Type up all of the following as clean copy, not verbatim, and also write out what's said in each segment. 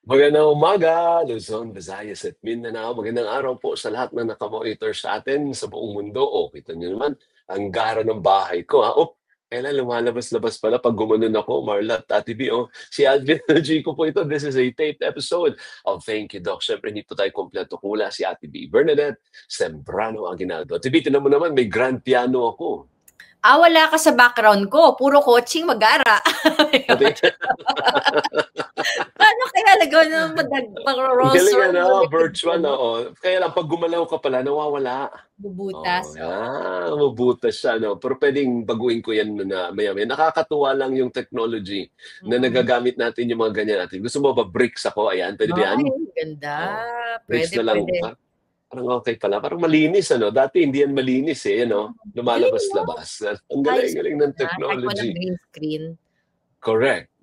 Magandang umaga, Luzon, Visayas at Mindanao. Magandang araw po sa lahat na nakamonitor sa atin sa buong mundo. O, kita niyo naman, ang gara ng bahay ko. Kailan lumalabas-labas pala pag gumanon ako, Marla at Ate B. Si Alvin G ko po ito. This is a taped episode of Thank You, Doc. Siyempre, hindi po tayo kompleto kula si Ate B. Bernadette Sembrano Aguinaldo. Ate B, tinan mo naman, may grand piano ako. Wala ka sa background ko. Puro coaching mag-ara. Paano kaya nagawa ng mag-roll Galing virtual na. Kaya lang, pag gumalaw ka pala, nawawala. Bubutas. Mabutas siya. No? Pero pwedeng baguhin ko yan na maya-maya. Nakakatuwa lang yung technology na nagagamit natin yung mga ganyan natin. Gusto mo ba bricks ako? Ayan, pwede ba yan? Ay, ganda. Bricks Pwede, na lang. pwede. Parang okay pala. Parang malinis, Dati hindi yan malinis, lumalabas-labas. Ang galing ng technology. Kahit green screen. Correct.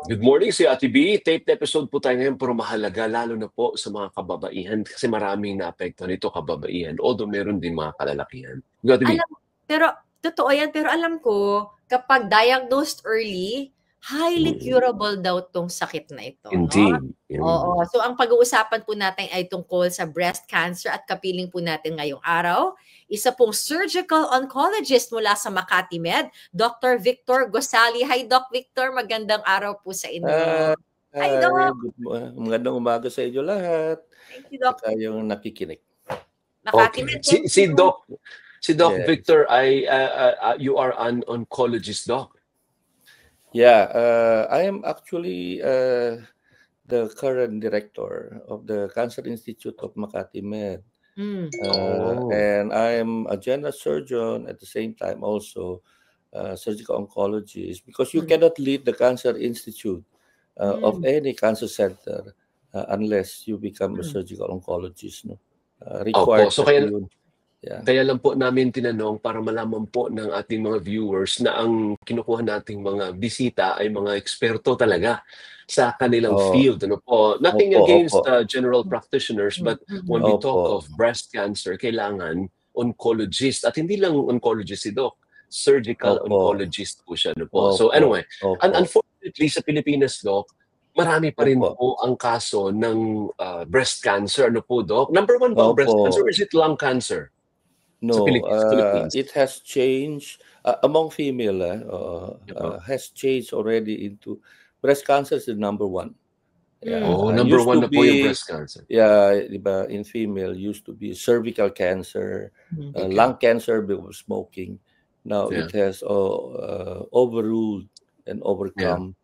Good morning si Ate B. Taped episode po tayo ngayon pero mahalaga lalo na po sa mga kababaihan kasi maraming naapektuhan nito kababaihan although meron din mga kalalakihan. Pero totoo yan, pero alam ko kapag diagnosed early, highly curable daw tong sakit na ito. Indeed. Oo. So ang pag-uusapan po natin ay tungkol sa breast cancer at kapiling po natin ngayong araw. Isa pong surgical oncologist mula sa Makati Med, Dr. Victor Gosali. Hi, Doc Victor. Magandang araw po sa inyo. Hi, Doc. Magandang umaga sa inyo lahat. Thank you, Doc. At yung nakikinig. Makati Med. Si Doc Victor, you are an oncologist, Doc. Yeah, I am actually the current director of the Cancer Institute of Makati Med. And I am a general surgeon at the same time also surgical oncologist because you cannot lead the Cancer Institute of any cancer center unless you become a surgical oncologist. No? Required. So kaya lang po namin tinanong para malaman po ng ating mga viewers na ang kinukuha nating mga bisita ay mga eksperto talaga sa kanilang field. Nothing against general practitioners, but when we talk of breast cancer, kailangan oncologist. At hindi lang oncologist si Doc, surgical oncologist po siya. So anyway, unfortunately sa Pilipinas, Doc, marami pa rin po ang kaso ng breast cancer. Doc? Number one ba ang breast cancer or is it lung cancer? No, it has changed among female. Has changed already into breast cancer is the number one. Number one na po yung breast cancer. Yeah, diba, in female used to be cervical cancer, lung cancer because of smoking. Now it has overruled and overcome.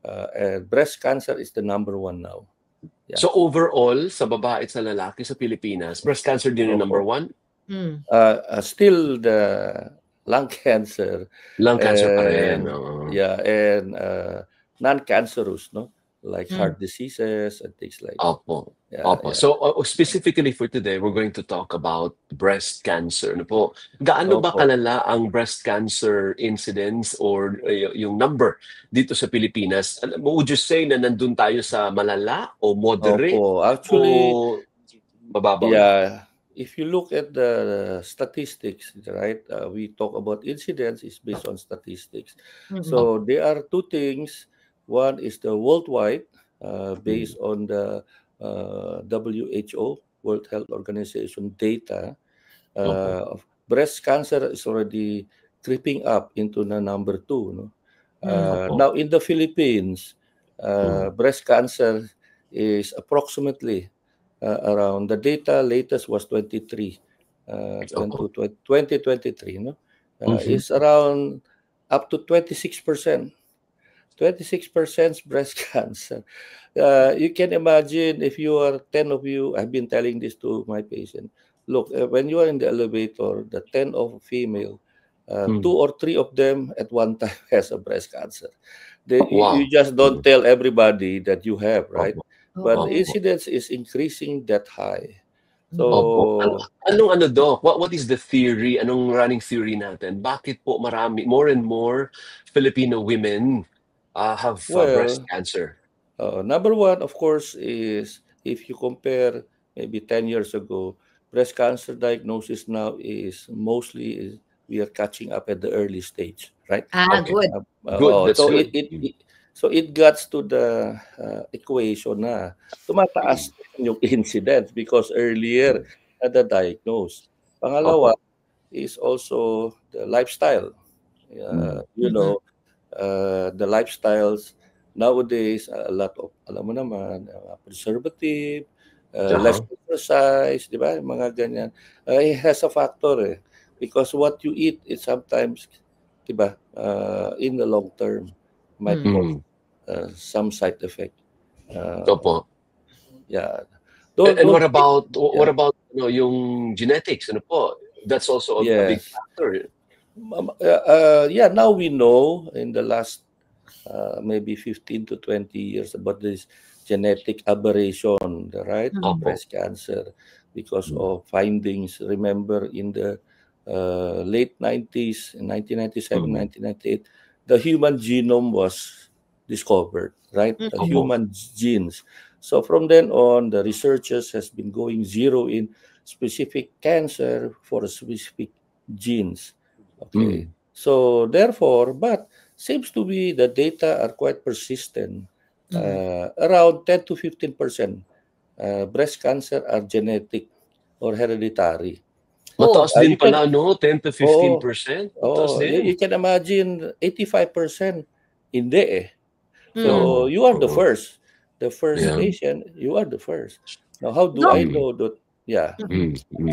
And breast cancer is the number one now. Yeah. So overall, sa babae at sa lalaki sa Pilipinas, breast cancer din yung number one? Still the lung cancer. Lung cancer pa rin. Yeah, and non-cancerous, no? Like heart diseases and things like that. Opo. So specifically for today, we're going to talk about breast cancer. Gaano ba kalala ang breast cancer incidence or yung number dito sa Pilipinas? Would you say na nandun tayo sa malala o moderate? Actually, o mababaw? Yeah. If you look at the statistics, right, we talk about incidence is based on statistics. So there are two things. One is the worldwide, based on the WHO, World Health Organization data. Breast cancer is already creeping up into the number 2. No? Now in the Philippines, breast cancer is approximately around the data latest was 2023, no? Is around up to 26%. 26% breast cancer. You can imagine if you are 10 of you, I've been telling this to my patient. Look, when you are in the elevator, the 10 of female, 2 or 3 of them at one time has a breast cancer. You just don't tell everybody that you have, right? But the incidence is increasing that high. So, Doc? What is the theory? Anong running theory natin? Bakit po more and more Filipino women have breast cancer? Number one, of course, is if you compare maybe 10 years ago, breast cancer diagnosis now is mostly we are catching up at the early stage, right? Good. Good. That's so good. So it gets to the equation na tumataas yung incidence because earlier na-diagnose. Pangalawa is also the lifestyle. You know, the lifestyles nowadays, a lot of, alam mo naman, preservative, less exercise, di ba? Mga ganyan. It has a factor because what you eat is sometimes, di ba, in the long term might cause some side effect. Yeah. And what about yung genetics? Ano po? That's also a big factor. Yeah, now we know in the last maybe 15 to 20 years about this genetic aberration, right, of breast cancer because of findings. Remember in the late 90s, in 1997, 1998, the human genome was discovered, right? The human genes. So from then on, the researchers has been going zero in specific cancer for specific genes. Okay. So therefore, but seems to be the data are quite persistent. Around 10 to 15% breast cancer are genetic or hereditary. Mataas din pala, no? 10 to 15%? Mataas din. You can imagine 85% hindi So you are the first. The first patient, you are the first. Now, how do I know that? Yeah.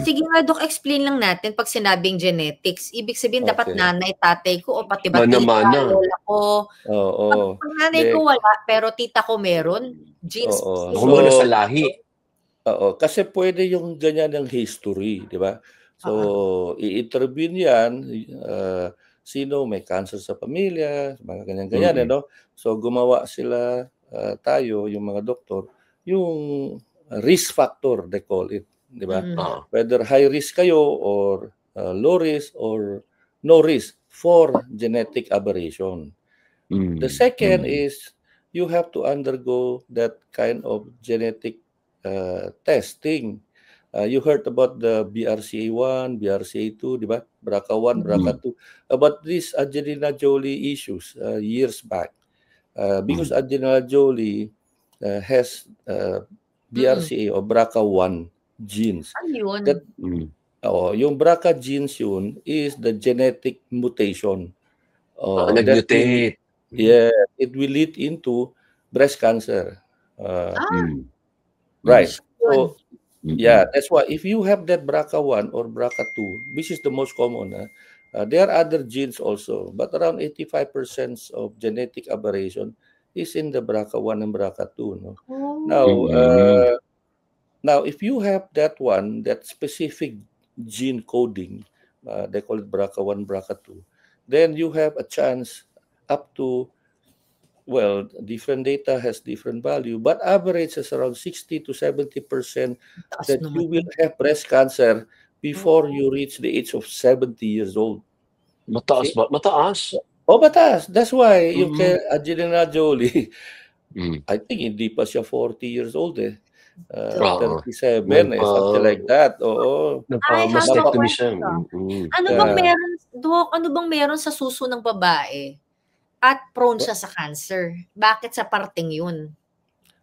Sige nga, Dok, explain lang natin pag sinabing genetics. Ibig sabihin, dapat nanay, tatay ko, o pati ba tita, lola ko. Pag nanay ko wala, pero tita ko meron. Genes. Kumbaga sa lahi. Kasi pwede yung ganyan ng history, di ba? So, i-intervene yan, sino may cancer sa pamilya, mga ganyan-ganyan, no? So, gumawa sila, tayo, yung mga doktor, yung risk factor, they call it, di ba? Whether high risk kayo or low risk or no risk for genetic aberration. The second is you have to undergo that kind of genetic testing. You heard about the BRCA1, BRCA2, di ba? BRCA1, BRCA2. About these Angelina Jolie issues years back. Because Angelina Jolie has BRCA or BRCA1 genes. Ano yun? Yung BRCA genes yun is the genetic mutation. Nag-mutate. Yeah, it will lead into breast cancer. Right. So, yeah, that's why if you have that BRCA1 or BRCA2, which is the most common, there are other genes also, but around 85% of genetic aberration is in the BRCA1 and BRCA2. No? Now, if you have that one, that specific gene coding, they call it BRCA1, BRCA2, then you have a chance up to, well, different data has different value, but average is around 60 to 70% that you will have breast cancer before you reach the age of 70 years old. Mataas ba? Mataas? Mataas. That's why yung kay Angelina Jolie, I think hindi pa siya 40 years old 37 something like that. Nagpa-mastectomy siya. Ano bang meron, Doc? Ano bang meron sa suso ng babae? At prone siya sa cancer. Bakit sa parting yun?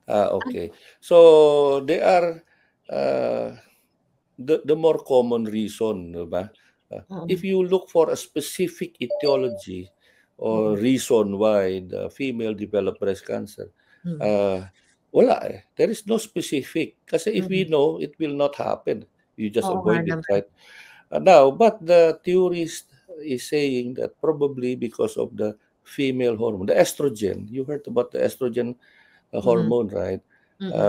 Okay. So, they are the more common reason, diba? If you look for a specific etiology or reason why the female develop breast cancer, wala There is no specific. Kasi if we know, it will not happen. You just avoid it, right? Now, but the theorist is saying that probably because of the female hormone, the estrogen. You heard about the estrogen hormone, right?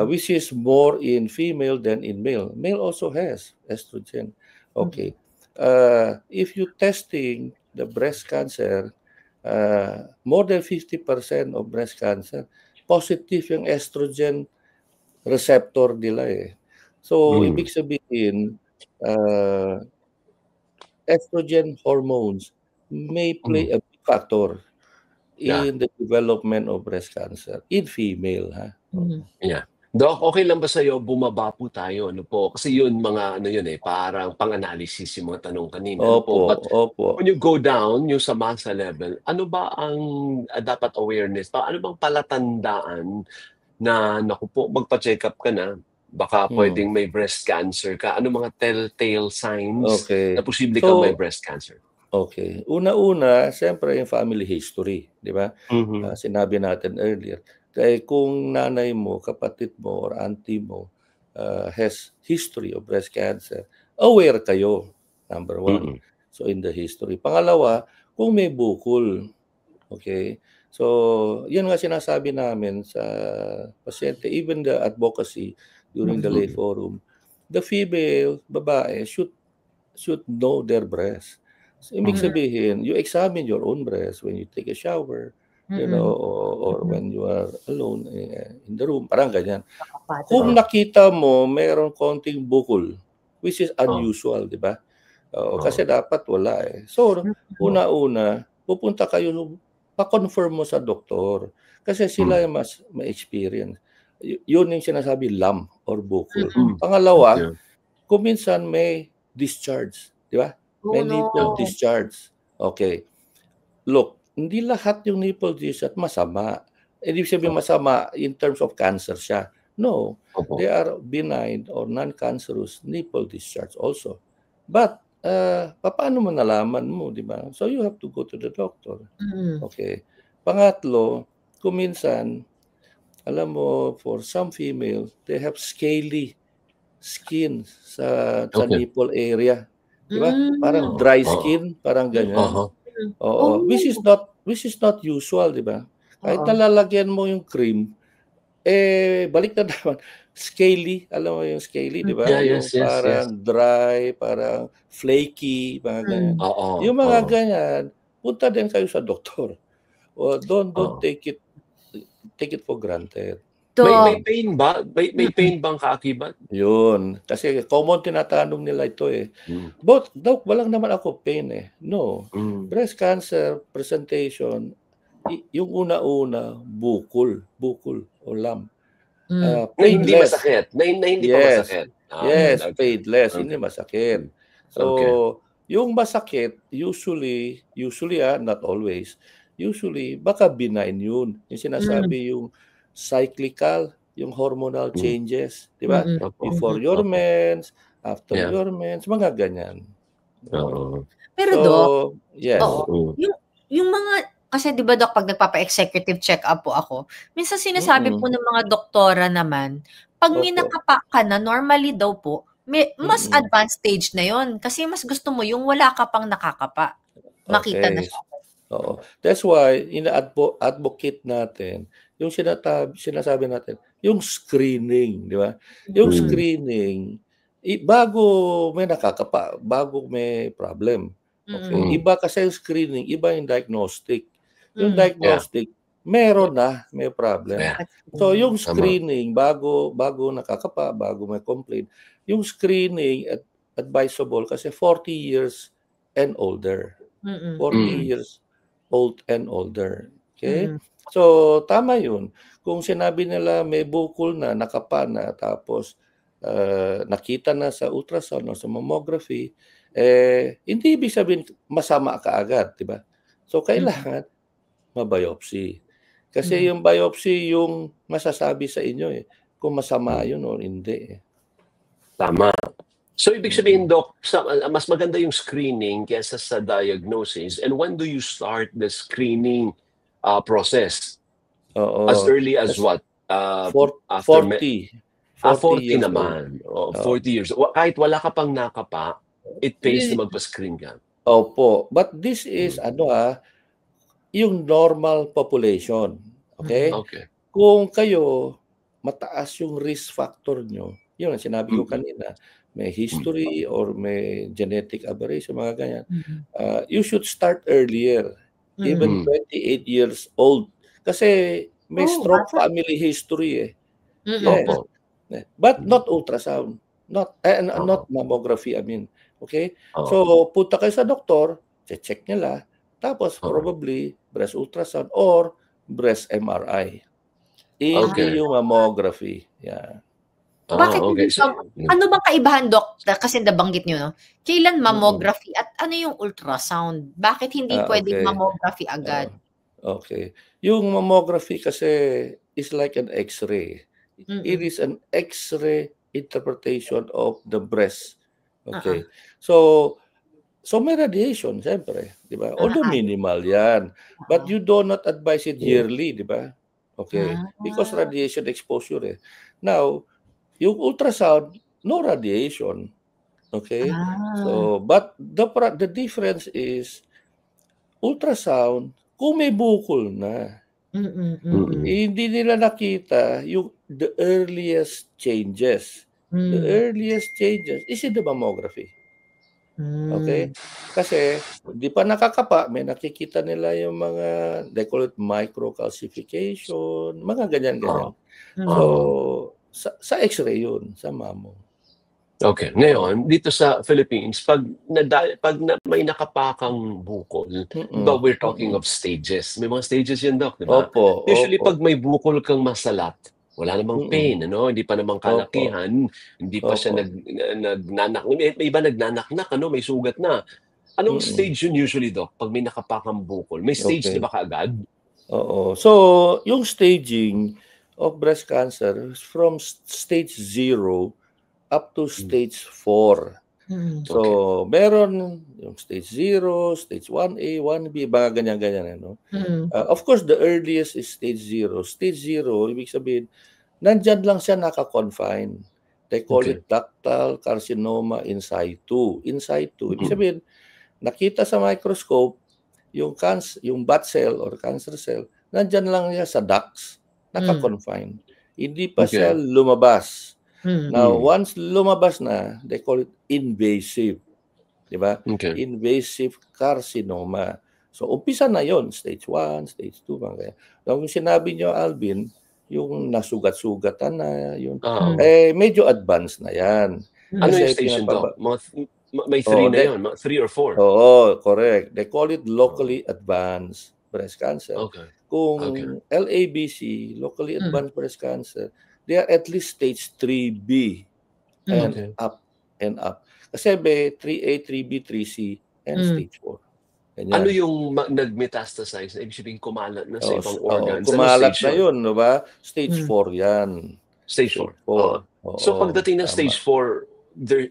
Which is more in female than in male. Male also has estrogen. Okay. If you testing the breast cancer, more than 50% of breast cancer, positive yung estrogen receptor nila So, ibig sabihin, estrogen hormones may play a big factor in the development of breast cancer in female. Yeah. Doc, okay lang ba sa'yo bumaba po tayo, ano po? Kasi yun mga ano yun parang pang-analysis yung mga tanong kanina, ano po? Opo, But opo. when you go down, yung sa masa level, ano ba ang dapat awareness? Ano bang palatandaan na naku po, magpa-check up ka na, baka pwedeng may breast cancer ka? Ano mga telltale signs na Okay. posible kang may So, breast cancer? okay. Una-una, siyempre yung family history, di ba? Mhm. Sinabi natin earlier. Kaya kung nanay mo, kapatid mo, or auntie mo has history of breast cancer, aware kayo, number one. Mm. So, in the history. Pangalawa, kung may bukol, okay? So, yun nga sinasabi namin sa pasyente, even the advocacy during the lay forum, the female, babae, should know their breast. So, ibig sabihin, you examine your own breast when you take a shower, or when you are alone in the room, parang ganyan. Kung nakita mo mayroong konting bukol, which is unusual, di ba? Kasi dapat wala eh. So, una-una, pupunta kayo, pa-confirm mo sa doktor. Kasi sila yung mas ma-experience. Yun yung sinasabi, lump or bukol. Pangalawa, Yeah. kung minsan may discharge, di ba? May nipple discharge. Okay. Look, hindi lahat yung nipple discharge masama. Hindi sabihin masama in terms of cancer siya. No, Opo. they are benign or non-cancerous nipple discharge also. But, paano mo nalaman mo, di ba? So you have to go to the doctor. Okay. Pangatlo, kung minsan, alam mo, for some female, they have scaly skin sa Okay. nipple area. Di ba? Parang dry skin, parang ganyan. Which is not usual, di ba? Kahit nalalagyan mo yung cream, balik na naman. Scaly, alam mo yung scaly, di ba? Yeah, Yung parang dry, parang flaky, mga ganyan. Yung mga ganyan, punta din kayo sa doktor. Don't take it for granted. May pain ba? May pain bang kaakibat? Yun. Kasi common tinatanong nila ito eh. But, Doc, walang naman ako pain eh. No. Breast cancer presentation, yung una-una, bukol o lump. Na hindi Painless. masakit? Na hindi pa Yes. masakit? Yes, Okay. painless. Okay. Hindi masakit. So, yung masakit, usually, not always, usually, baka benign yun. Yung sinasabi yung cyclical, yung hormonal changes, di ba? Before your mens, after your mens, mga ganyan. Pero So, Doc, yes. yung mga, kasi di ba Doc, pag nagpapa-executive check-up po ako, minsan sinasabi po ng mga doktora naman, pag may nakapa ka na, normally daw po, mas advanced stage na yon kasi mas gusto mo yung wala ka pang nakakapa. Makita na siya. Oo. That's why, ina-advocate natin, yung sinasabi natin, yung screening, di ba? Yung screening, bago may nakakapa, bago may problem. Okay. Iba kasi yung screening, iba yung diagnostic. Yung diagnostic, meron na, may problem. So yung screening, bago nakakapa, bago may complaint, yung screening advisable kasi 40 years and older. 40 years old and older. Okay? So tama yun. Kung sinabi nila may bukol na, nakapa na, tapos nakita na sa ultrasound o sa mammography, hindi ibig sabihin masama ka agad, di ba? So, kailangan mabiopsy. Kasi yung biopsy yung masasabi sa inyo kung masama yun o hindi. Tama. So, ibig sabihin, Doc, mas maganda yung screening kaysa sa diagnosis. And when do you start the screening process? As early as what? 40. 40 naman. 40 years. Kahit wala ka pang nakapa, it pays na magpa-screen ka. Opo. But this is, yung normal population. Okay? Kung kayo, mataas yung risk factor nyo, yun ang sinabi ko kanina, may history or may genetic aberration, mga ganyan, you should start earlier. Even 28 years old. Kasi may stroke family history Yes. But not ultrasound. Not mammography, Okay? So, punta kayo sa doktor, check nila, tapos probably breast ultrasound or breast MRI. Hindi yung mammography. Yeah. Bakit okay. ano bang kaibahan, Doc? Kasi nabanggit nyo, no? Kailan mammography at ano yung ultrasound? Bakit hindi pwedeng mammography agad? Okay. Yung mammography kasi is like an X-ray. It is an X-ray interpretation of the breast. Okay. So may radiation, siyempre, di ba? Although minimal yan. But you do not advise it yearly, di ba? Okay. Because radiation exposure. Now, yung ultrasound, no radiation. Okay? So, but the difference is, ultrasound, kung may bukol na, hindi nila nakita yung the earliest changes. The earliest changes is in the mammography. Okay? Kasi, di pa nakakapa, may nakikita nila yung mga, they call it microcalcification, mga ganyan-ganyan. So, sa X-ray yun, sa mammo. Okay. Ngayon, dito sa Philippines, pag may nakapakang bukol, diba we're talking of stages. May mga stages yan, Doc, di ba? Usually, pag may bukol kang masalat, wala namang pain, ano? Hindi pa namang kalakihan, hindi pa siya nagnanak. May iba nagnanaknak, ano? May sugat na. Anong stage yun usually, Doc, pag may nakapakang bukol? May stage, di ba, kaagad? Oo. So, yung staging of breast cancer is from stage 0 up to stage 4. So, meron yung stage 0, stage 1A, 1B, mga ganyan-ganyan. No? Of course, the earliest is stage 0. Stage 0, ibig sabihin, nandyan lang siya naka-confine. They call it ductal carcinoma in situ. In situ, ibig sabihin, nakita sa microscope, yung bat cell or cancer cell, nandyan lang niya sa ducts. Naka-confine. Hindi pa siya lumabas. Now, once lumabas na, they call it invasive. Diba? Invasive carcinoma. So, umpisa na yon, stage 1, stage 2. Yung sinabi nyo, Alvin, yung nasugat-sugatan na, yun, medyo advanced na yan. Ano yung stage yun, Doc? May 3 na yun, 3 or 4. Oo, correct. They call it locally advanced breast cancer. Kung LABC, locally advanced breast cancer, they are at least stage 3B and up and up. Kasi may 3A, 3B, 3C, and stage 4. Ganyan. Ano yung nag-metastasize? Ibig sabihin kumalat na sa ibang organs? Kumalat na yun, no ba? Stage 4 yan. Stage 4. So pagdating ng stage 4,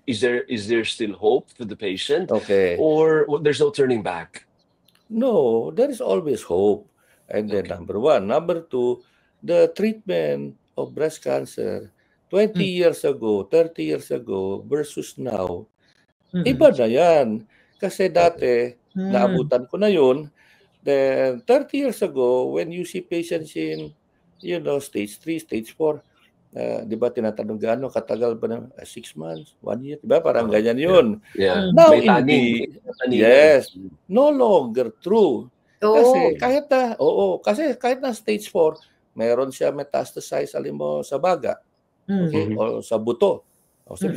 is there still hope for the patient? Okay. Or there's no turning back? No, there is always hope. And then number 1. Number 2, the treatment of breast cancer 20 years ago, 30 years ago versus now, iba na yan. Kasi dati, naabutan ko na yun. Then 30 years ago, when you see patients in, stage 3, stage 4, di ba tinatanong gaano katagal ba na 6 months, 1 year, di ba? Parang ganyan yun. Now, hindi. Yes. No longer true. Kasi kahit na stage 4, meron siya metastasize, alam mo, sa baga. Okay? O sa buto. O sa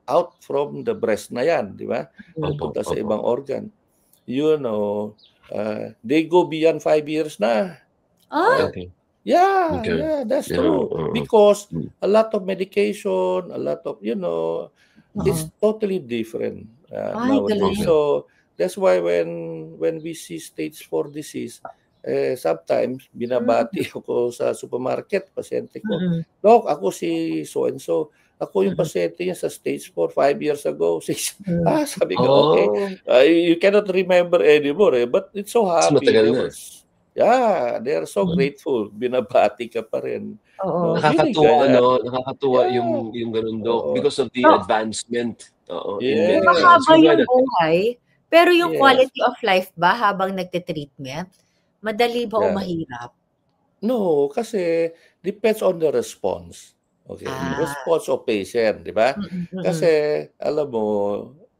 out from the breast na yan, di ba? Pupunta sa ibang organ. They go beyond 5 years na. Yeah, that's true. Because a lot of medication, a lot of, it's totally different nowadays. So, that's why when we see stage 4 disease, sometimes binabati ako sa supermarket, pasyente ko. Doc, ako si so-and-so. Ako yung pasyente niya sa stage 4, 5 years ago. Sabi ko, okay. You cannot remember anymore, but it's so happy. They are so grateful. Binabati ka pa rin. Nakakatuwa yung ganun, Doc, because of the advancement. Mahaba yung buhay, pero yung quality of life ba habang nagte-treatment? Madali ba o mahirap? No, kasi depends on the response. Okay, response of patient, di ba? Kasi alam mo,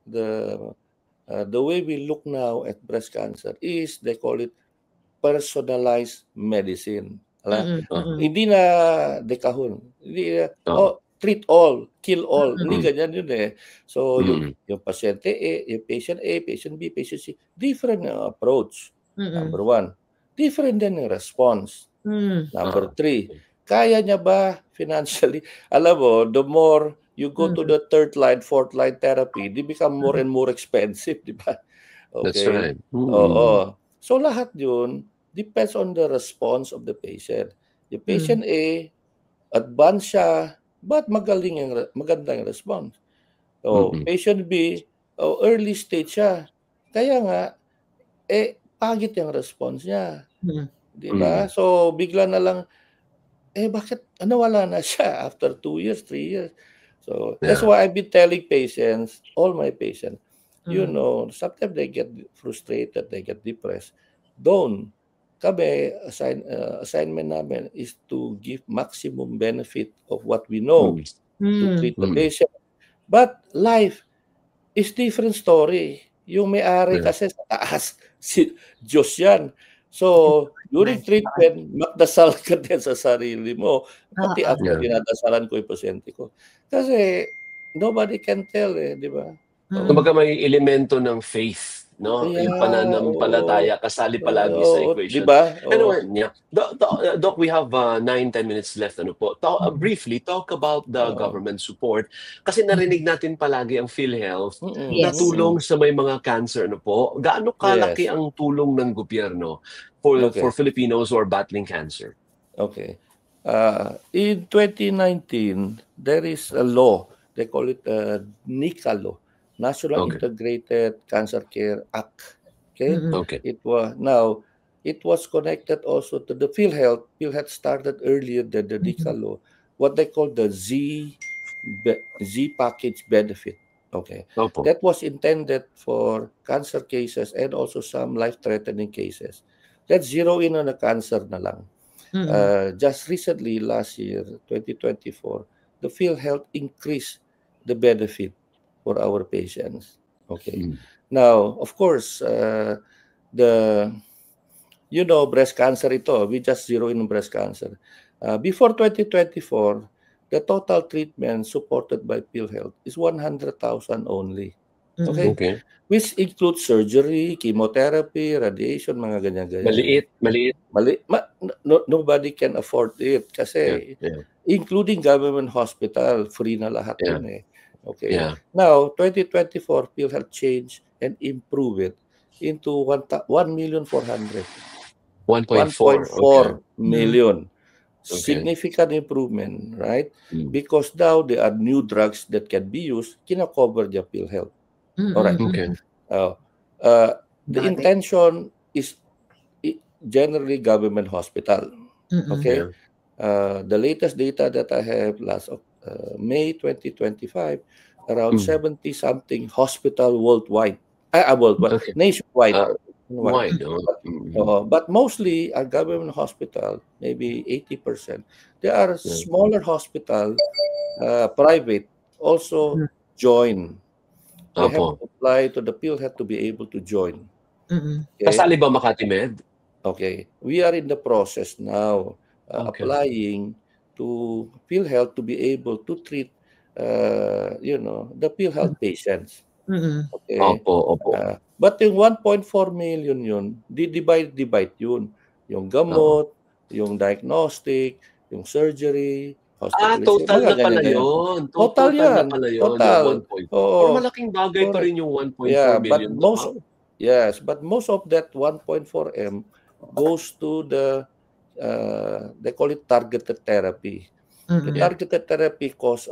the way we look now at breast cancer is they call it personalized medicine. Hindi na dekahon. Hindi na, treat all, kill all. Hindi ganyan yun eh. So, yung pasyente A, yung patient A, patient B, patient C, different approach. Number 1. Different din yung response. Number 3. kaya niya ba financially? Alam mo, the more you go to the third line, fourth line therapy, they become more and more expensive, di ba? That's Okay. right. Oo. So lahat yun depends on the response of the patient. Yung patient A, advanced siya, but maganda yung response. So, patient B, early stage siya. Kaya nga, pangit yung response niya. Di ba? So, bigla na lang, bakit nawala na siya after 2 years, 3 years? So, that's why I've been telling patients, all my patients, you know, sometimes they get frustrated, they get depressed. Don't. Kami, assignment namin is to give maximum benefit of what we know to treat the patient. But life is different story. Yung may-ari kasi sa taas, si Diyos yan. So, during treatment, magdasal ka din sa sarili mo. Pati ako, dinadasalan ko yung pasyente ko. Kasi, nobody can tell di ba? Kumbaga may elemento ng faith, no? Yung pananampalataya, kasali palagi sa equation. Diba? Anyway, Doc, we have 9-10 minutes left. Ano po? Briefly, talk about the government support. Kasi narinig natin palagi ang PhilHealth na tulong sa may mga cancer. Ano po? Gaano kalaki ang tulong ng gobyerno for Filipinos who are battling cancer? Okay. In 2019, there is a law. They call it NICA law. National Integrated Cancer Care Act. Okay? It was connected also to the PhilHealth. PhilHealth started earlier than the NICA law, what they call the Z package benefit. Okay. That was intended for cancer cases and also some life-threatening cases. Let's zero in on the cancer na lang. Just recently, last year, 2024, the PhilHealth increased the benefit for our patients. Okay. Now, of course, breast cancer ito, we just zero in on breast cancer. Before 2024, the total treatment supported by PhilHealth is 100,000 only. Okay? Which includes surgery, chemotherapy, radiation, mga ganyan-ganyan. Maliit. Nobody can afford it kasi including government hospital, free na lahat yun Okay. Now, 2024, PhilHealth changed and improved it into 1,400,000. 1.4 million. Significant improvement, right? Because now there are new drugs that can be used, kina-cover the PhilHealth. All right. The intention is generally government hospital. Okay. The latest data that I have last May 2025, around 70-something hospital worldwide. Nationwide. But mostly a government hospital, maybe 80%. There are smaller hospital, private, also join. They have to apply to the PhilHealth to be able to join. Kasali ba Makati Med? Okay. We are in the process now applying to PhilHealth to be able to treat, the PhilHealth patients. Okay. But yung 1.4 million yun, divide yun. Yung gamot, yung diagnostic, yung surgery, hospitalization. Total na pala yun. Total yan. Total. Pero malaking bagay pa rin yung 1.4 million. But most of that 1.4 M goes to the they call it targeted therapy. The targeted therapy costs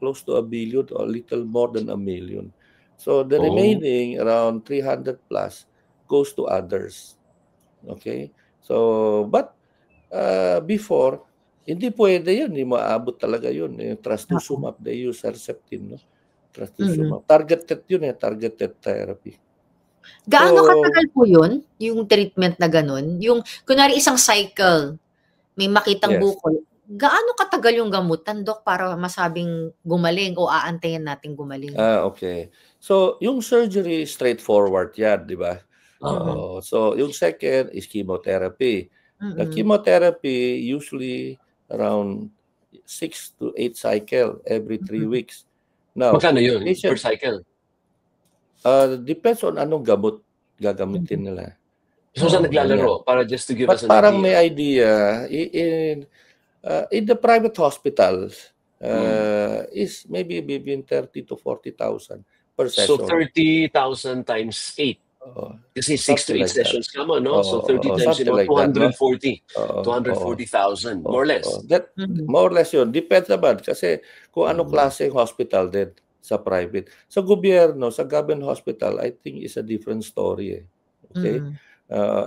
close to 1 billion or a little more than 1 million. So the remaining around 300 plus goes to others. Okay? So, but before, hindi pwede yun. Hindi maabot talaga yun. Trastuzumab, they use Herceptin. No? Trastuzumab. Targeted yun targeted therapy. Gaano katagal po yun, yung treatment na ganun? Yung, kunwari isang cycle, may makitang bukol. Gaano katagal yung gamutan, Doc, para masabing gumaling o aantayin natin gumaling? Okay. So, yung surgery, straightforward yan, di ba? So, yung second is chemotherapy. The chemotherapy, usually around 6 to 8 cycle every 3 weeks. Now, magkano yun per cycle? Depends on anong gamot gagamitin nila. So, saan naglalaro? Para just to give us an parang idea. may idea. In the private hospitals, is maybe between 30 to 40,000 per So session. 30,000 times 8. Kasi 6 to 8 like sessions kamo, no? So 30 times something like 240. that, no? 240,000, more or less. That, more or less yun. Depends naman kasi kung ano klaseng hospital din sa private. Sa gobyerno, sa government hospital, I think is a different story. Okay?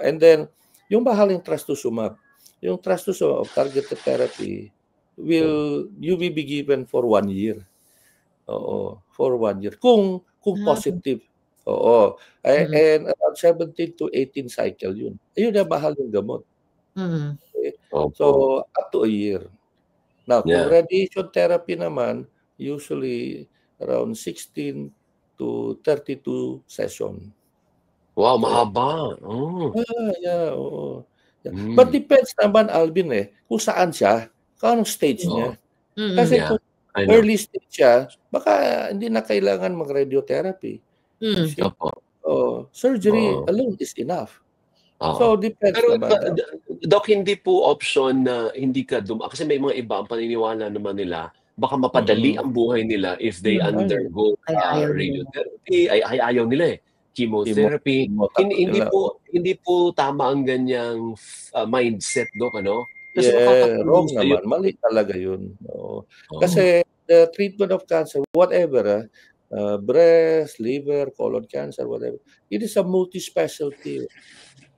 And then, yung bahaling trastuzumab, yung trastuzumab of targeted therapy, you will be given for 1 year. For 1 year. Kung positive. And around 17 to 18 cycle yun. Ayun na mahal yung gamot. Okay? So, up to a year. Now, kung radiation therapy naman, usually around 16 to 32 session. Wow, mahaba. Oo. But depends naman, Alvin, kung saan siya, kung anong stage niya. Kasi kung early stage siya, baka hindi na kailangan mag-radiotherapy. Surgery alone is enough. So, depends pero, naman. Doc, hindi po option na hindi ka kasi may mga iba ang paniniwala naman nila, baka mapadali ang buhay nila if they undergo radiotherapy. Ayaw nila chemotherapy. Hindi po tama ang ganyang mindset, Doc, ano? Kasi wrong naman. Mali talaga yun. Kasi the treatment of cancer, whatever, breast, liver, colon cancer, whatever, it is a multi-specialty.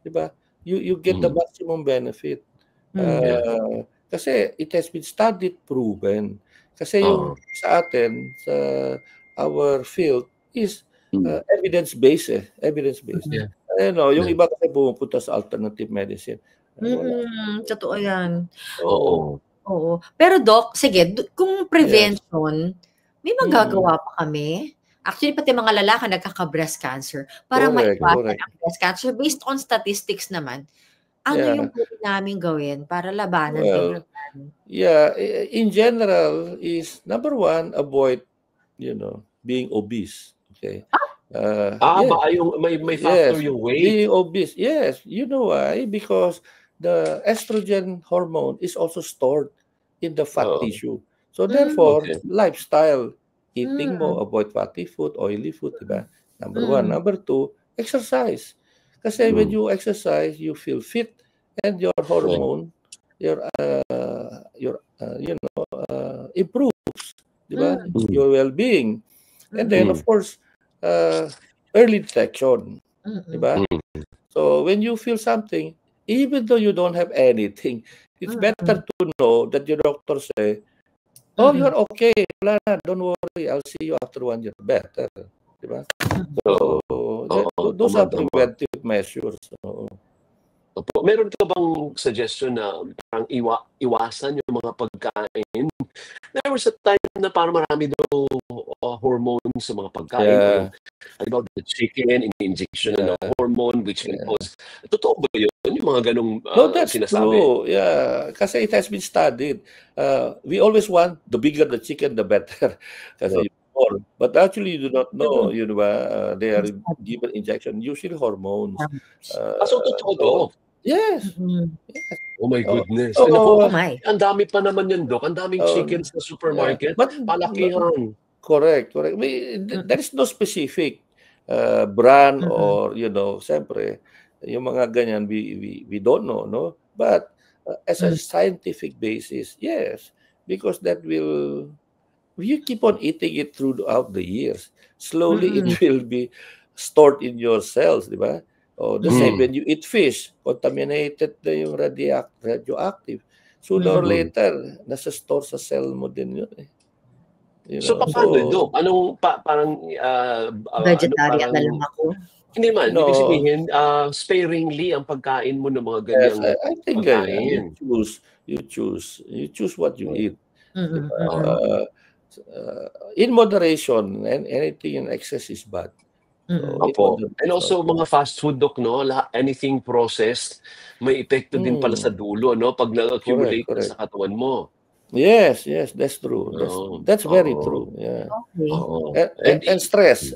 Diba? You get the maximum benefit. Kasi it has been studied, proven. Kasi yung sa atin, sa our field is evidence-based. Evidence-based. Yung iba kasi pumupunta sa alternative medicine. Totoo yan. Oo. Pero Doc, sige, kung prevention, may magagawa pa kami? Actually, pati mga lalaki nagkaka-breast cancer. Para maiwasan ang breast cancer, based on statistics naman, ano yung pwede namin gawin para labanan? In general, is number one, avoid, being obese. Okay. May factor yung weight. Being obese, yes. You know why? Because the estrogen hormone is also stored in the fat tissue. So therefore, lifestyle, eating mo, avoid fatty food, oily food, diba? Number one. Number two, exercise. Kasi when you exercise, you feel fit and your hormone, improves, diba? Your well-being. And then, of course, early detection, diba? So when you feel something, even though you don't have anything, it's better to know that your doctor say, you're okay, wala na, don't worry, I'll see you after 1 year. Better, diba? So those are preventive measures. Meron ka bang suggestion na parang iwasan yung mga pagkain? There was a time na parang marami daw hormones sa mga pagkain. About the chicken, injection ng hormone which can cause. Totoo ba yun? Yung mga ganong that's sinasabi? True. Yeah. Kasi it has been studied. We always want the bigger the chicken, the better. Kasi more. But actually, you do not know. They are given injection, usually hormones. So totoo to? Yes. Oh my goodness. Ang dami pa naman yun, Doc. Ang daming chickens sa supermarket. Palakihan. Correct. There is no specific brand or, siyempre, yung mga ganyan, we don't know, no? But as a scientific basis, yes. Because that will, you keep on eating it throughout the years. Slowly, it will be stored in your cells, di ba? The same when you eat fish, contaminated na yung radioactive. Sooner or later, nasa store sa cell mo din yun. So, paano, Doc? Anong parang... vegetarian na lang ako. Hindi man. Ibig sabihin, sparingly ang pagkain mo ng mga ganyang I think you choose what you eat. In moderation, and anything in excess is bad. And also mga fast food, Doc, no? Anything processed, may epekto din pala sa dulo, no? Pag na-accumulate sa katawan mo. Yes, that's true. That's very true. Yeah. And stress,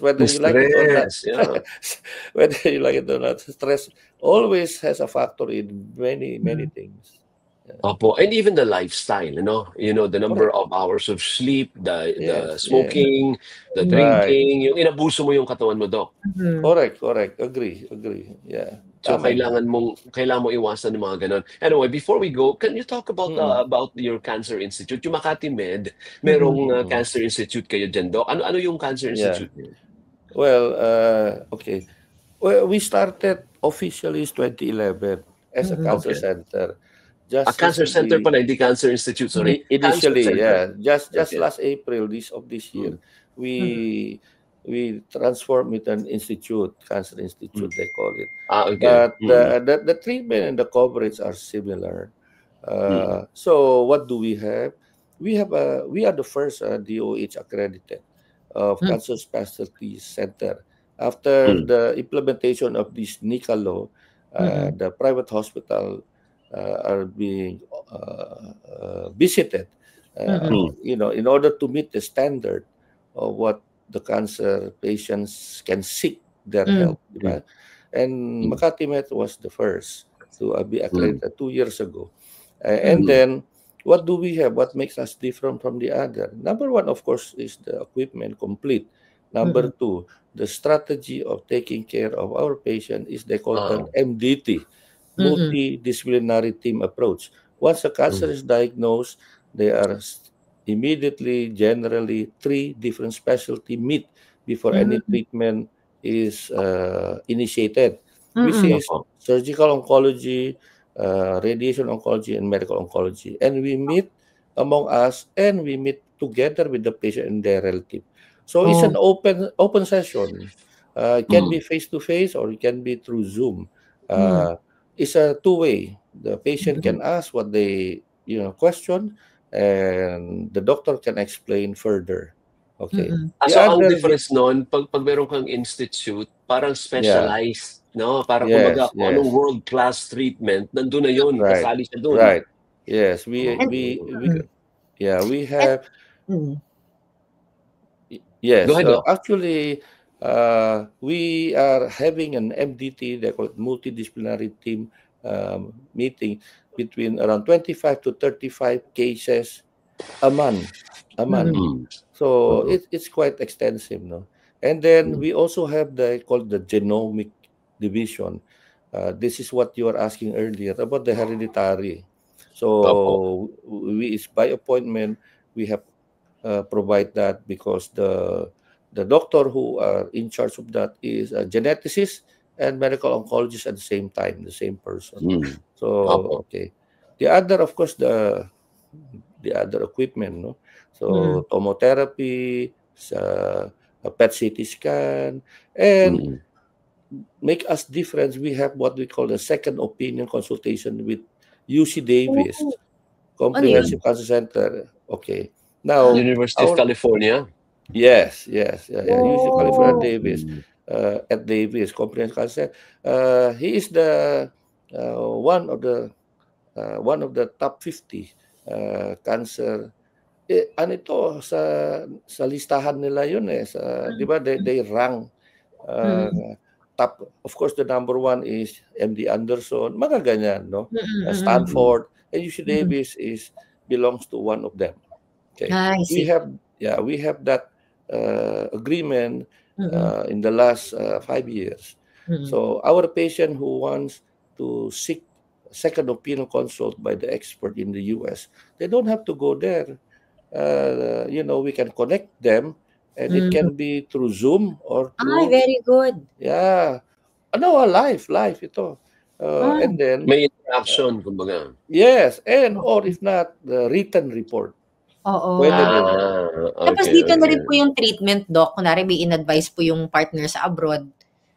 whether you like it or not. Whether you like it or not, stress always has a factor in many things. Opo, and even the lifestyle, the number Correct. of hours of sleep, the Yes, yes. smoking, the Right. drinking, yung inabuso mo yung katawan mo, Doc. Correct. Agree. Yeah. So Tama yan. kailangan mo iwasan ng mga ganon. Anyway, before we go, can you talk about your Cancer Institute? Yung Makati Med, merong Cancer Institute kayo dyan, Doc. Ano yung Cancer Institute niyo? Well, okay. Well, we started officially 2011 as a cancer center. A cancer center pala, hindi Cancer Institute, sorry. Initially, Cancer yeah. Just last April of this year, we transformed it an institute, Cancer Institute, they call it. Okay. But the treatment and the coverage are similar. So what do we have? We are the first DOH accredited of Cancer Specialty Center. After the implementation of this NICA law, the private hospital are being visited, in order to meet the standard of what the cancer patients can seek their help. And Makati Met was the first to be accredited 2 years ago. And then, what do we have? What makes us different from the other? Number one, of course, is the equipment complete. Number two, the strategy of taking care of our patient is they call an MDT, multidisciplinary team approach. Once a cancer is diagnosed, they are immediately, generally, 3 different specialty meet before any treatment is initiated, which is surgical oncology, radiation oncology, and medical oncology. And we meet among us, and we meet together with the patient and their relative. So it's an open session. It can be face-to-face or it can be through Zoom. It's a two-way. The patient can ask what they question, and the doctor can explain further. Okay. So ang difference nun, pag meron kang institute, parang specialized, no? Parang kumbaga, anong world-class treatment, nandun na yun, kasali siya dun. Right. Yes, we have. Yes. Go ahead, actually, we are having an MDT, they call it multidisciplinary team meeting between around 25 to 35 cases a month. So it's quite extensive, no? And then we also have called the genomic division. This is what you were asking earlier about the hereditary. So it's by appointment. We have provide that because the doctor who are in charge of that is a geneticist and medical oncologist at the same time, the same person. So okay, the other, of course, the other equipment, no. So tomotherapy, a PET CT scan, and make us different. We have what we call the second opinion consultation with UC Davis Comprehensive Cancer Center. Okay. Now, University of California. Yes. UC California Davis at Davis Comprehensive Cancer. He is the one of the top 50 cancer. Ano ito sa listahan nila yun di ba they rank top. Of course, the number one is MD Anderson, mga ganyan, no? Stanford, and UC Davis belongs to one of them. Okay. We have that agreement in the last 5 years. So our patient who wants to seek second opinion consult by the expert in the US, they don't have to go there. We can connect them, and it can be through Zoom or through. Very good. Yeah. Live ito. And then may interaction, kumbaga. Yes, or if not, the written report. Pwede din. Tapos dito na rin po yung treatment, Doc. Kunwari may in-advise po yung partner sa abroad.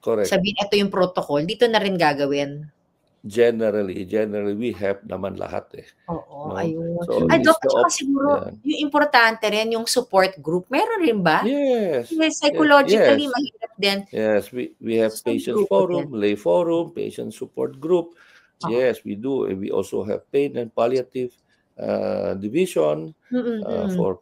Correct. Sabihin, ito yung protocol. Dito na rin gagawin. Generally, we have naman lahat Ayun. So, Doc, at siguro, yung importante rin, yung support group. Meron rin ba? Yes. Psychologically, mahirap din. Yes, we have patient forum, lay forum, patient support group. Yes, we do. And we also have pain and palliative division for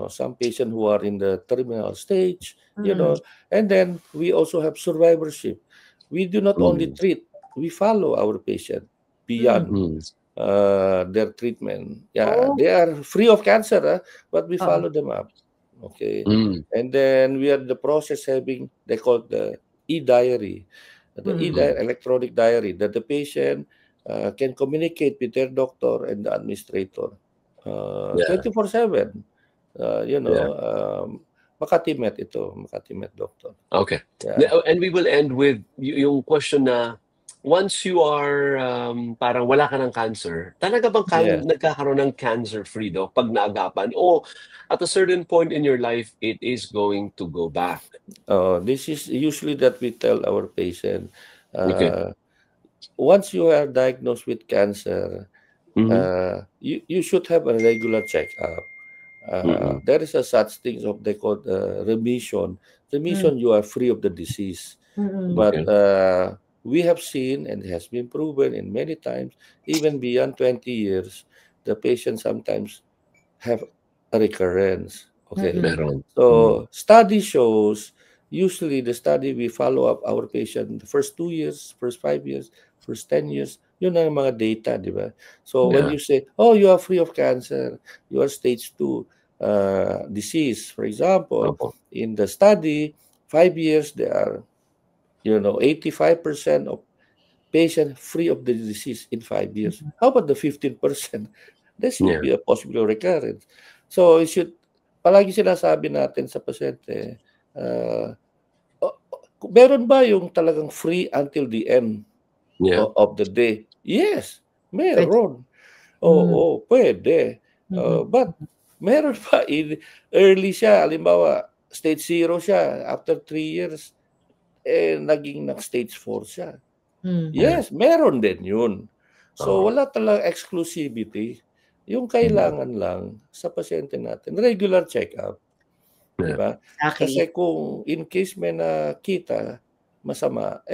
some patients who are in the terminal stage, and then we also have survivorship. We do not only treat, we follow our patient beyond their treatment. Yeah, they are free of cancer, but we follow them up. Okay. And then we are in the process having, they call it the e-diary, electronic diary, that the patient can communicate with their doctor and the administrator 24/7. Makati Met ito, Makati Met Doctor. Okay. Yeah. And we will end with yung question na, once you are parang wala ka ng cancer, talaga bang nagkakaroon ng cancer-free, Doc, pag naagapan? O at a certain point in your life, it is going to go back? This is usually that we tell our patient. Once you are diagnosed with cancer, you should have a regular checkup. There is a such thing of they call remission. Remission, you are free of the disease. But we have seen, and it has been proven in many times, even beyond 20 years, the patient sometimes have a recurrence. Okay. So study shows, usually the study, we follow up our patient the first 2 years, first 5 years, first 10 years. Yun ang mga data, di ba? So when you say, oh, you are free of cancer, you are stage 2 disease, for example, in the study, 5 years, they are 85% of patients free of the disease in 5 years. How about the 15%? There should be a possible recurrence. So it should, palagi sinasabi natin sa pasyente, meron ba yung talagang free until the end of the day? Yes, meron. Pwede. But meron pa, early siya, halimbawa, stage 0 siya, after 3 years, naging stage 4 siya. Yes, meron din yun. So, wala talagang exclusivity. Yung kailangan lang sa pasyente natin, regular check-up. Diba? Kasi kung in case may nakita masama,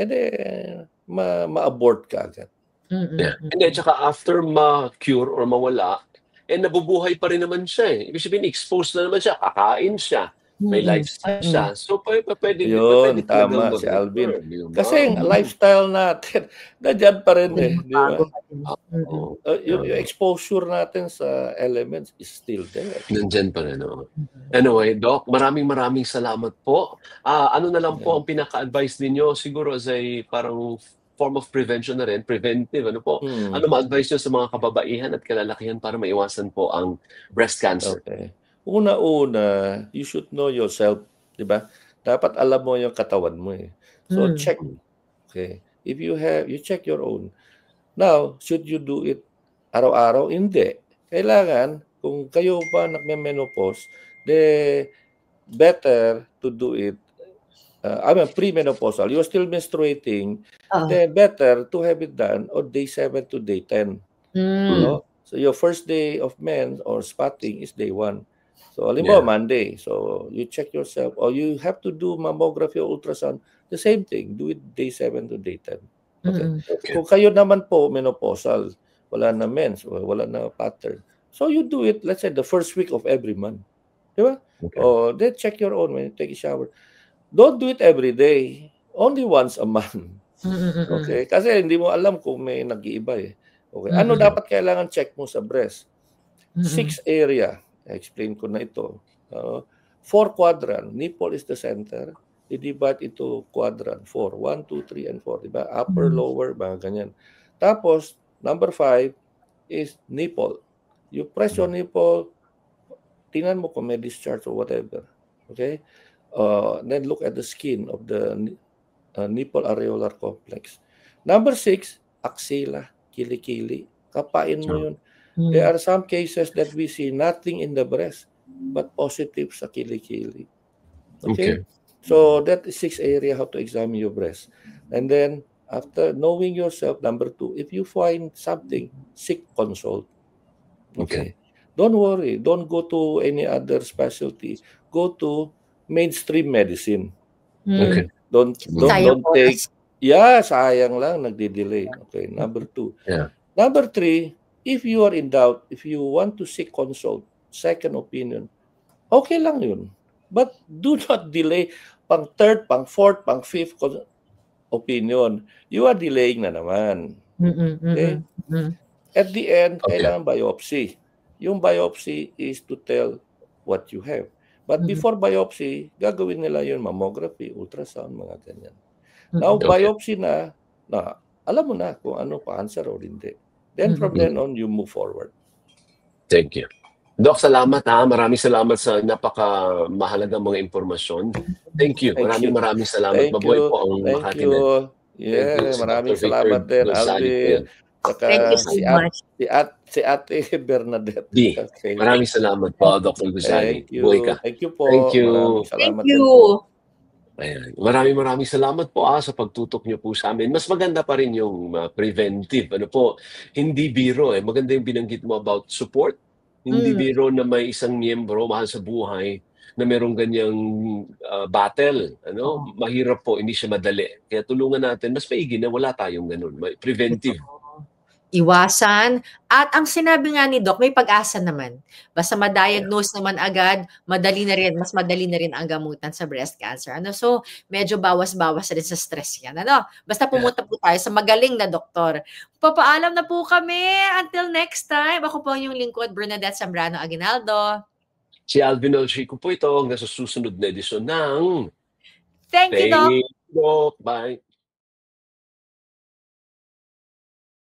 ma-abort ka agad. Hindi, tsaka after ma-cure or mawala, nabubuhay pa rin naman siya. Ibig sabihin, exposed na naman siya, kakain siya. May lifestyle siya. So, pwede yun, tama si Alvin. Kasi yung lifestyle natin, nandiyan pa rin di ba? Yung exposure natin sa elements is still there. Nandiyan pa rin. Anyway, Doc, maraming salamat po. Ano na lang po ang pinaka-advice ninyo? Siguro as a parang form of prevention na rin, preventive, ano po? Ano ma-advise nyo sa mga kababaihan at kalalakihan para maiwasan po ang breast cancer? Okay. Una-una, you should know yourself, di ba? Dapat alam mo yung katawan mo eh. So check. Okay. If you check your own. Now, should you do it araw-araw? Hindi. Kailangan, kung kayo pa nagme-menopause, better to do it. Pre-menopausal. You're still menstruating, then better to have it done on day 7 to day 10. So your first day of men or spotting is day 1. So, halimbawa, Monday. So, you check yourself, or you have to do mammography or ultrasound. The same thing. Do it day 7 to day 10. Okay. Kung kayo naman po, menopausal, wala na mens, wala na pattern. So, you do it, let's say, the first week of every month. Di ba? Or then check your own when you take a shower. Don't do it every day. Only once a month. Okay? Kasi hindi mo alam kung may nag-iiba eh. Okay. Ano dapat kailangan check mo sa breast? 6 area. I-explain ko na ito. 4 quadrant. Nipple is the center. I-divide into quadrant. 4. 1, 2, 3, and 4. Diba? Upper, lower, mga ganyan. Tapos, number 5 is nipple. You press your nipple, tingnan mo kung may discharge or whatever. Okay? Then look at the skin of the nipple areolar complex. Number 6, axilla, kilikili. Kapain mo yun. There are some cases that we see nothing in the breast, but positive sa kilikili. Okay? So that is 6 area how to examine your breast. And then, after knowing yourself, number 2, if you find something, seek consult. Okay? Don't worry. Don't go to any other specialty. Go to mainstream medicine. Okay? Don't take... Yeah, sayang lang, nagdi-delay. Okay, number 2. Number 3, if you are in doubt, if you want to seek consult, second opinion, okay lang yun. But do not delay pang 3rd, pang 4th, pang 5th opinion. You are delaying na naman. Okay? At the end, kailangan biopsy. Yung biopsy is to tell what you have. But before biopsy, gagawin nila yun, mammography, ultrasound, mga ganyan. Now, biopsy na, alam mo na kung ano, cancer o hindi. Then from then on, you move forward. Thank you. Doc, salamat ha. Maraming salamat sa napaka-mahalagang mga impormasyon. Thank you. Maraming salamat. Mabuhay po ang Makati Med. Yeah, maraming salamat din, Alvin. Thank you so much. Si Ate Bernadette. Maraming salamat po, Dr. Gosali. Thank you po. Thank you. Thank you. Ayan. Maraming salamat po sa pagtutok niyo po sa amin. Mas maganda pa rin yung preventive. Ano po, hindi biro eh. Maganda yung binanggit mo about support. Hindi biro na may isang miyembro, mahal sa buhay, na merong ganyang battle. Mahirap po, hindi siya madali. Kaya tulungan natin, mas maigi na wala tayong ganun. Preventive. Iwasan. At ang sinabi nga ni Doc, may pag-asa naman. Basta ma-diagnose naman agad, mas madali na rin ang gamutan sa breast cancer. So, medyo bawas-bawas rin sa stress yan. Basta pumunta po tayo sa magaling na doktor. Papaalam na po kami. Until next time. Ako po yung lingkod, Bernadette Zambrano Aguinaldo. Si Alvin Olchico po ito hanggang sa susunod na edisyon ng Thank you, Doc. Doc. Bye.